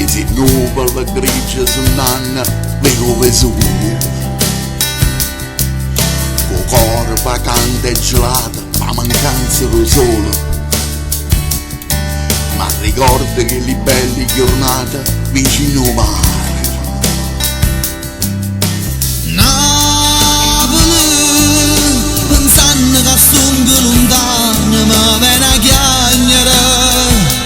E se nuvole grigie sull'anno vengo Vesuvio, con cuore vacante e gelato, ma mancanza del sole. Ma ricordo che le belle giornate vicino al mare. Napoli, pensando che sono lontano, ma viene a chiagnere.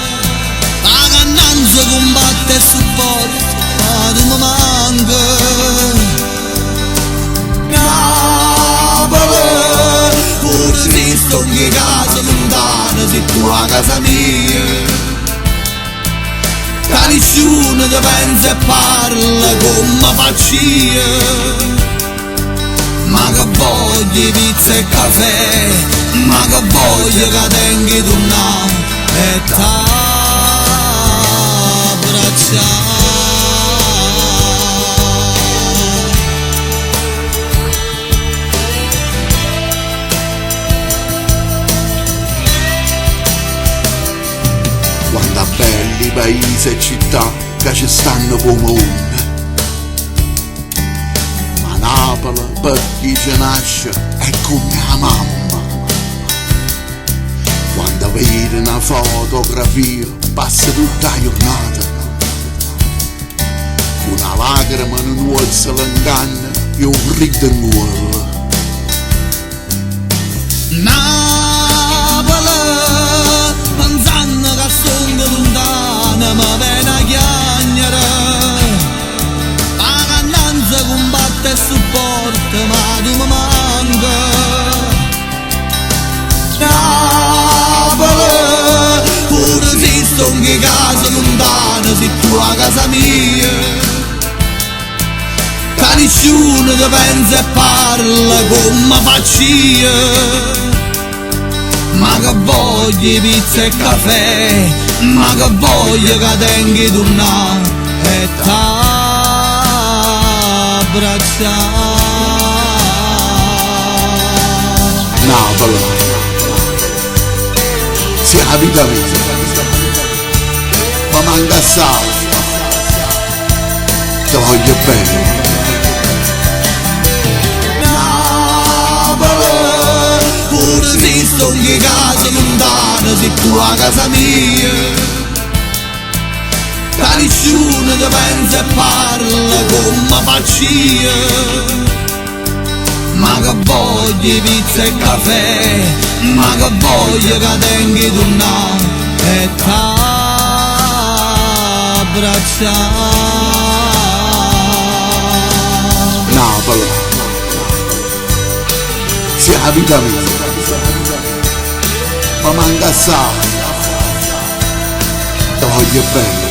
La cannanza combatte e supporta, ma tu mi manca. Napoli, pure se sto in casa lontana, sei tu a casa mia. Che nessuno ti pensa e parla come faccio io. Ma che voglio pizza e caffè, ma che voglio che tengi tu no e t'abbracciare. Quanta belli paesi e città che ci stanno come onde. Ma Napoli per chi ci nasce è come la mamma. Quando vedi una fotografia passa tutta la giornata. Una lacrima non vuole l'inganno e un grido in cuore. Ma viene a chiagnere. La cannanza combatte e supporta, ma tu mi manca. Napoli, pure se sto in casa lontana, sei tu a casa mia. Che nessuno ti pensa e parla come faccio io. Ma che voglio pizza e caffè, ma che voglio che tengi tu no e t'abbracciare. Napoli, sia la vita mia, ma manca assai, ti voglio bene. Pure se sto in casa lontana, sei tu a casa mia. Che nessuno ti pensa e parla come faccio io. Ma che voglio pizza e caffè, ma che voglio che tengi tu no e t'abbracciare. Napoli, sia la vita mia, ma manca assai, ti voglio bene.